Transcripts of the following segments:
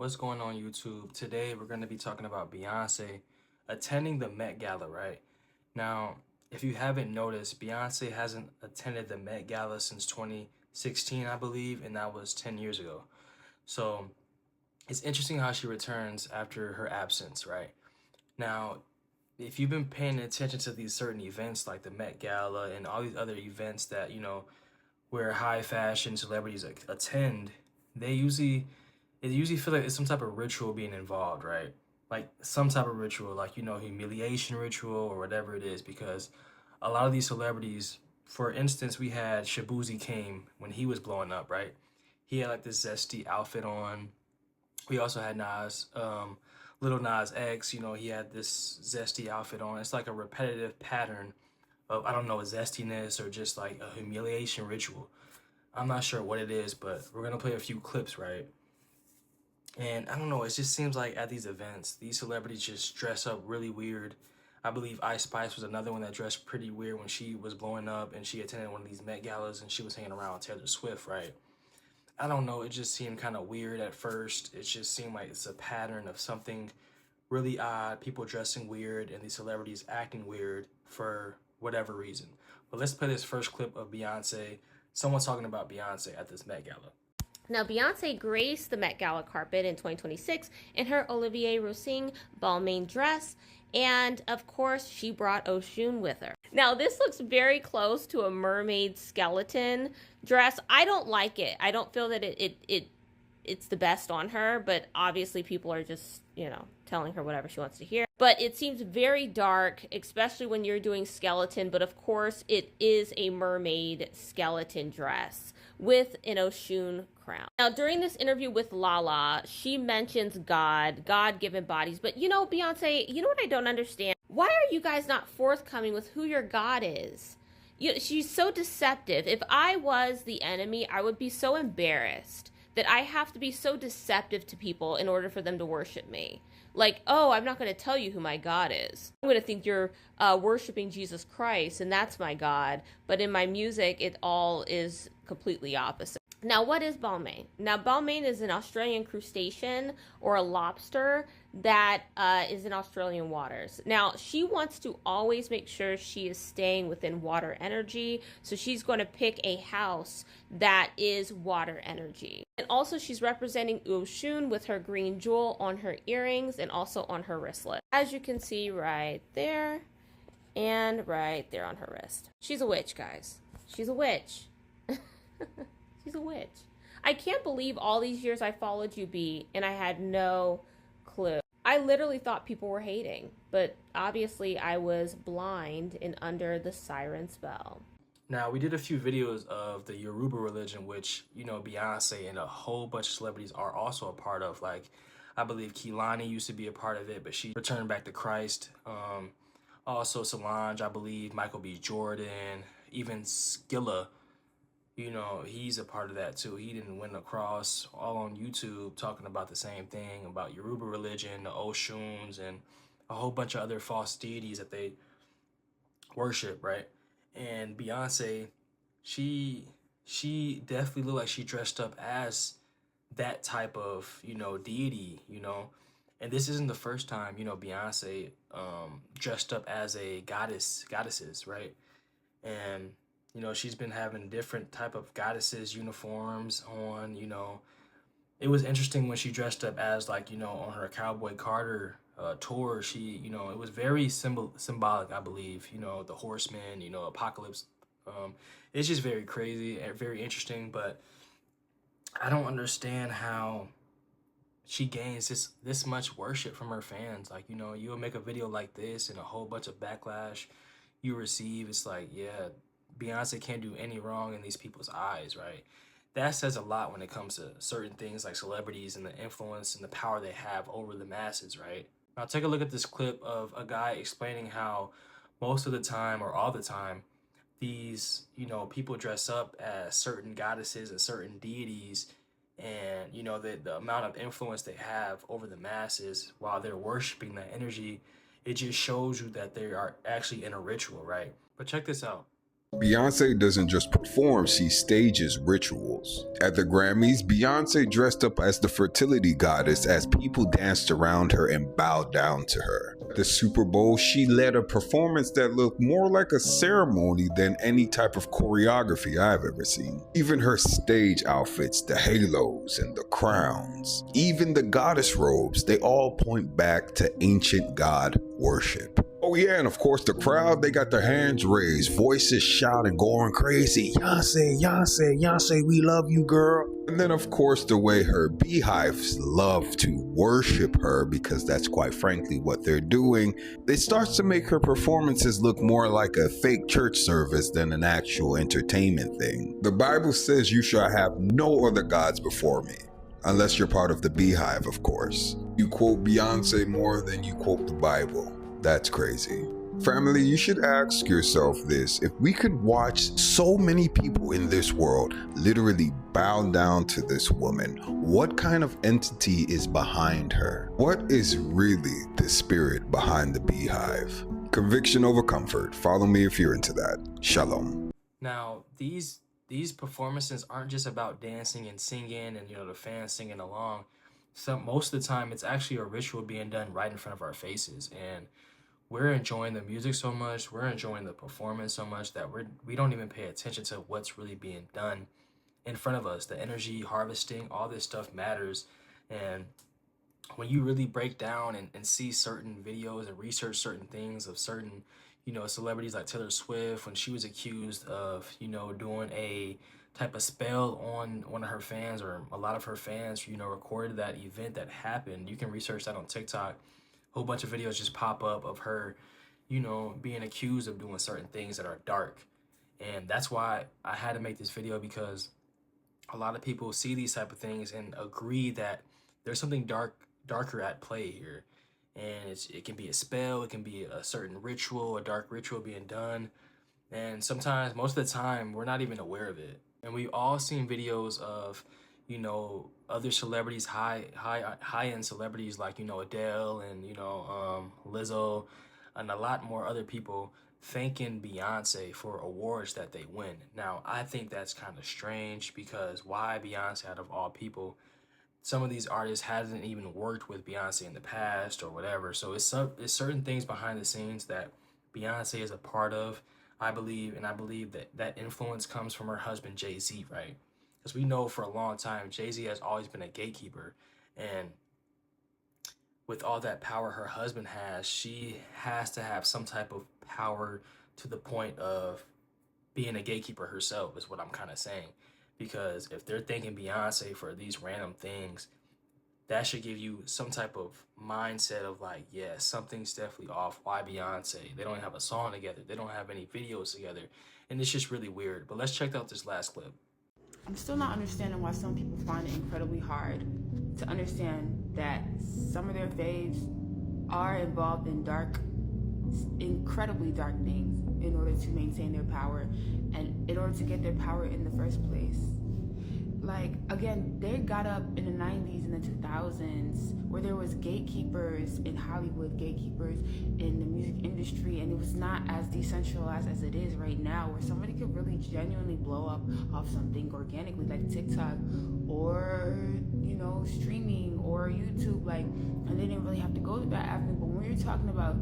What's going on YouTube? Today we're going to be talking about Beyonce attending the Met Gala, right? Now, if you haven't noticed, Beyonce hasn't attended the Met Gala since 2016, I believe, and that was 10 years ago. So it's interesting how she returns after her absence, right? Now, if you've been paying attention to these certain events like the Met Gala and all these other events that, where high fashion celebrities attend, they usually it usually feel like it's some type of ritual being involved, right? Like some type of ritual, like humiliation ritual or whatever it is, because a lot of these celebrities, for instance, we had Shabuzi came when he was blowing up, right? He had like this zesty outfit on. We also had Little Nas X, he had this zesty outfit on. It's like a repetitive pattern of, I don't know, zestiness or just like a humiliation ritual. I'm not sure what it is, but we're gonna play a few clips, right? And I don't know, it just seems like at these events, these celebrities just dress up really weird. I believe Ice Spice was another one that dressed pretty weird when she was blowing up and she attended one of these Met Galas and she was hanging around with Taylor Swift, right? I don't know, it just seemed kind of weird at first. It just seemed like it's a pattern of something really odd, people dressing weird and these celebrities acting weird for whatever reason. But let's play this first clip of Beyonce, someone talking about Beyonce at this Met Gala. Now, Beyonce graced the Met Gala carpet in 2026 in her Olivier Roussing Balmain dress, and of course, she brought Oshun with her. Now, this looks very close to a mermaid skeleton dress. I don't like it. I don't feel that it's the best on her, but obviously people are just, telling her whatever she wants to hear. But it seems very dark, especially when you're doing skeleton, but of course it is a mermaid skeleton dress with an Oshun crown. Now, during this interview with Lala, she mentions God-given bodies, but Beyonce, you know what I don't understand? Why are you guys not forthcoming with who your God is? She's so deceptive. If I was the enemy, I would be so embarrassed that I have to be so deceptive to people in order for them to worship me. Like, oh, I'm not going to tell you who my God is. I'm going to think you're worshiping Jesus Christ, and that's my God. But in my music, it all is completely opposite. Now, what is Balmain? Now, Balmain is an Australian crustacean or a lobster that is in Australian waters. Now, she wants to always make sure she is staying within water energy, so she's going to pick a house that is water energy. And also, she's representing Oshun with her green jewel on her earrings and also on her wristlet. As you can see right there and right there on her wrist. She's a witch, guys. She's a witch. She's a witch. I can't believe all these years I followed you, B, and I had no clue. I literally thought people were hating, but obviously I was blind and under the siren spell. Now, we did a few videos of the Yoruba religion, which, Beyonce and a whole bunch of celebrities are also a part of. Like, I believe Kehlani used to be a part of it, but she returned back to Christ. Also, Solange, I believe, Michael B. Jordan, even Skilla, he's a part of that too. He didn't win across all on YouTube talking about the same thing, about Yoruba religion, the Oshuns, and a whole bunch of other false deities that they worship, right? And Beyonce, she definitely looked like she dressed up as that type of, deity, And this isn't the first time, Beyonce dressed up as a goddesses, right? And she's been having different type of goddesses uniforms on. It was interesting when she dressed up as like, on her Cowboy Carter tour. She, it was very symbolic, I believe. The horseman, apocalypse. It's just very crazy and very interesting, but I don't understand how she gains this much worship from her fans. Like, you'll make a video like this and a whole bunch of backlash you receive. It's like, yeah, Beyonce can't do any wrong in these people's eyes, right? That says a lot when it comes to certain things like celebrities and the influence and the power they have over the masses, right? Now take a look at this clip of a guy explaining how most of the time or all the time these, people dress up as certain goddesses and certain deities, and the amount of influence they have over the masses while they're worshiping that energy, it just shows you that they are actually in a ritual, right? But check this out. Beyonce doesn't just perform, she stages rituals. At the Grammys, Beyonce dressed up as the fertility goddess as people danced around her and bowed down to her. At the Super Bowl, she led a performance that looked more like a ceremony than any type of choreography I've ever seen. Even her stage outfits, the halos and the crowns, even the goddess robes, they all point back to ancient god worship. Oh yeah, and of course the crowd, they got their hands raised, voices shouting, going crazy. Beyonce, Beyonce, Beyonce, we love you, girl. And then of course the way her beehives love to worship her, because that's quite frankly what they're doing, it starts to make her performances look more like a fake church service than an actual entertainment thing. The Bible says you shall have no other gods before me. Unless you're part of the beehive, of course. You quote Beyonce more than you quote the Bible. That's crazy. Family, you should ask yourself this. If we could watch so many people in this world literally bow down to this woman, what kind of entity is behind her? What is really the spirit behind the beehive? Conviction over comfort. Follow me if you're into that. Shalom. Now, these performances aren't just about dancing and singing and the fans singing along. Most of the time it's actually a ritual being done right in front of our faces, and we're enjoying the music so much, we're enjoying the performance so much that we don't even pay attention to what's really being done in front of us. The energy harvesting, all this stuff matters. And when you really break down and see certain videos and research certain things of certain celebrities like Taylor Swift, when she was accused of doing a type of spell on one of her fans, or a lot of her fans recorded that event that happened. You can research that on TikTok. A whole bunch of videos just pop up of her being accused of doing certain things that are dark. And that's why I had to make this video, because a lot of people see these type of things and agree that there's something darker at play here. And it can be a spell, it can be a certain ritual, a dark ritual being done. And sometimes, most of the time, we're not even aware of it. And we've all seen videos of other celebrities, high-end celebrities like Adele and Lizzo, and a lot more other people thanking Beyonce for awards that they win. Now, I think that's kind of strange, because why Beyonce out of all people? Some of these artists hasn't even worked with Beyonce in the past or whatever. So it's certain things behind the scenes that Beyonce is a part of, I believe, and I believe that influence comes from her husband, Jay-Z, right? Because we know for a long time, Jay-Z has always been a gatekeeper. And with all that power her husband has, she has to have some type of power to the point of being a gatekeeper herself, is what I'm kind of saying. Because if they're thanking Beyonce for these random things, that should give you some type of mindset of like, yeah, something's definitely off. Why Beyonce? They don't have a song together. They don't have any videos together. And it's just really weird. But let's check out this last clip. I'm still not understanding why some people find it incredibly hard to understand that some of their faves are involved in incredibly dark things in order to maintain their power and in order to get their power in the first place. Like, again, they got up in the 90s and the 2000s where there was gatekeepers in Hollywood, gatekeepers in the music industry, and it was not as decentralized as it is right now, where somebody could really genuinely blow up off something organically, like TikTok or, streaming or YouTube, like, and they didn't really have to go to that avenue. But when you're talking about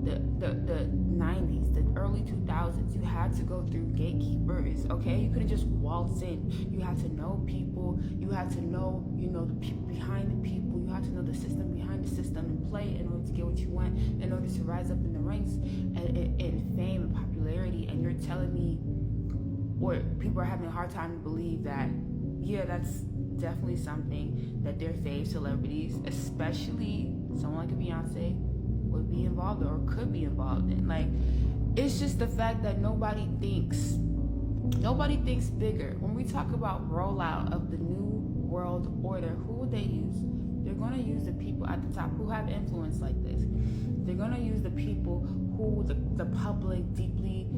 the 90s, the early 2000s, you had to go through gatekeepers, okay? You couldn't just waltz in. You had to know people. You had to know, the people behind the people. You had to know the system behind the system and play in order to get what you want, in order to rise up in the ranks and fame and popularity. And you're telling me, or people are having a hard time to believe that, yeah, that's definitely something that their fave celebrities, especially someone like a Beyonce, would be involved or could be involved in. Like, it's just the fact that nobody thinks bigger. When we talk about rollout of the new world order, who would they use? They're going to use the people at the top who have influence like this. They're going to use the people who the public deeply,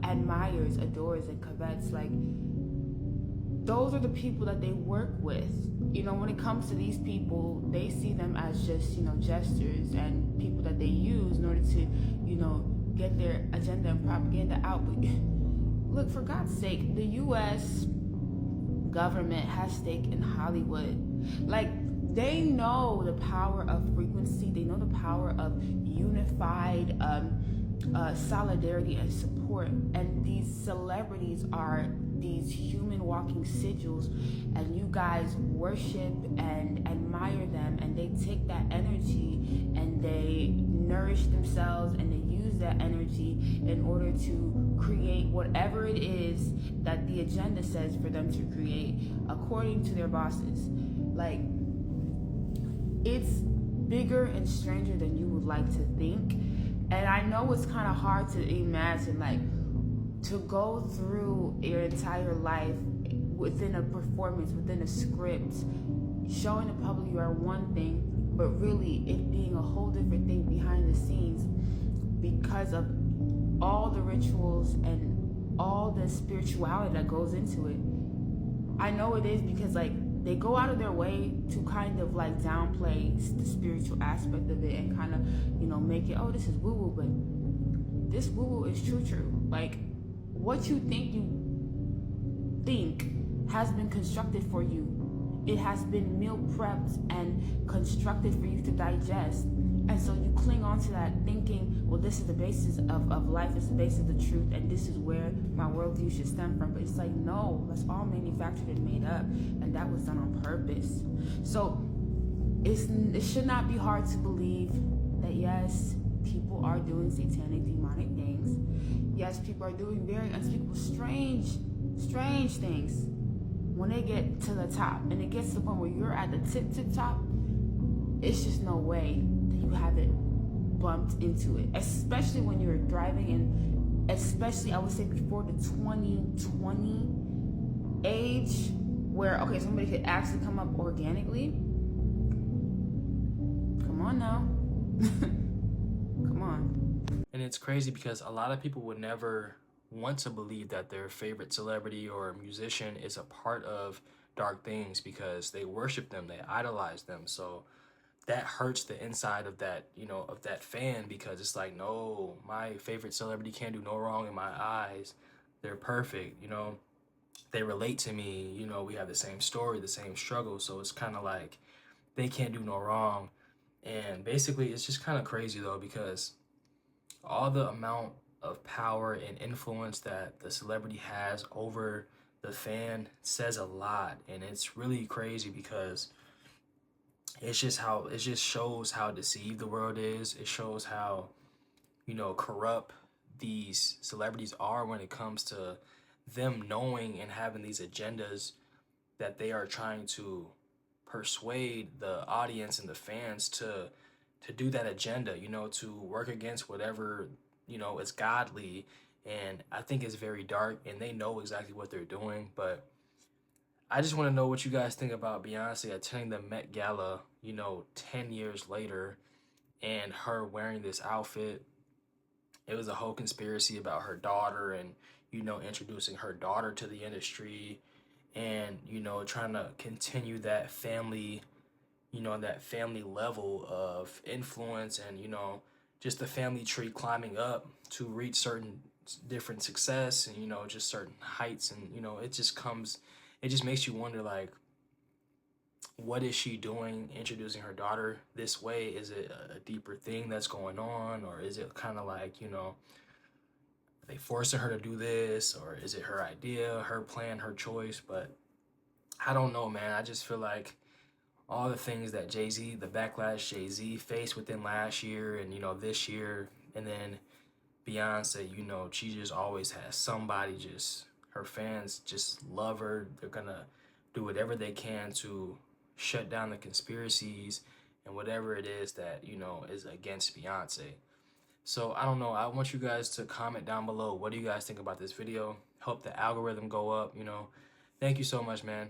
admires, adores, and covets. Like, those are the people that they work with. When it comes to these people, they see them as just, gestures and people that they use in order to, get their agenda and propaganda out. But look, for God's sake, the U.S. government has stake in Hollywood. Like, they know the power of frequency. They know the power of unified solidarity and support. And these celebrities are these human walking sigils, and you guys worship and admire them, and they take that energy and they nourish themselves, and they use that energy in order to create whatever it is that the agenda says for them to create according to their bosses. Like, it's bigger and stranger than you would like to think. And I know it's kind of hard to imagine, like, to go through your entire life within a performance, within a script, showing the public you are one thing, but really it being a whole different thing behind the scenes because of all the rituals and all the spirituality that goes into it. I know it is because, like, they go out of their way to kind of like downplay the spiritual aspect of it and kind of, you know, make it, oh, this is woo-woo, but this woo-woo is true. Like, what you think has been constructed for you. It has been meal prepped and constructed for you to digest. And so you cling on to that thinking, well, this is the basis of life, it's the basis of the truth, and this is where my worldview should stem from. But it's like, no, that's all manufactured and made up, and that was done on purpose. So it should not be hard to believe that, yes, people are doing satanic, demonic things. Yes, people are doing very unspeakable, strange things when they get to the top. And it gets to the point where you're at the tip top, it's just no way that you haven't bumped into it, especially when you're driving, and especially, I would say, before the 2020 age, where, okay, somebody could actually come up organically. Come on now. Come on. And it's crazy because a lot of people would never want to believe that their favorite celebrity or musician is a part of dark things because they worship them, they idolize them. So that hurts the inside of that, you know, of that fan, because it's like, no, my favorite celebrity can't do no wrong in my eyes. They're perfect, you know, they relate to me, you know, we have the same story, the same struggle. So it's kind of like they can't do no wrong. And basically, it's just kind of crazy though, because all the amount of power and influence that the celebrity has over the fan says a lot. And it's really crazy because it just shows how deceived the world is. It shows how, you know, corrupt these celebrities are when it comes to them knowing and having these agendas that they are trying to persuade the audience and the fans to do that agenda, you know, to work against whatever, you know, is godly. And I think it's very dark, and they know exactly what they're doing. But I just want to know what you guys think about Beyonce attending the Met Gala, you know, 10 years later, and her wearing this outfit. It was a whole conspiracy about her daughter and, you know, introducing her daughter to the industry and, you know, trying to continue that family, you know, that family level of influence and, you know, just the family tree climbing up to reach certain different success and, you know, just certain heights. And, you know, it just makes you wonder, like, what is she doing introducing her daughter this way? Is it a deeper thing that's going on, or is it kind of like, you know, are they forcing her to do this, or is it her idea, her plan, her choice? But I don't know, man. I just feel like all the things that Jay-Z, the backlash Jay-Z faced within last year and, you know, this year, and then Beyonce, you know, she just always has somebody, just her fans just love her. They're gonna do whatever they can to shut down the conspiracies and whatever it is that, you know, is against Beyonce. So I don't know. I want you guys to comment down below. What do you guys think about this video? Help the algorithm go up, you know. Thank you so much, man.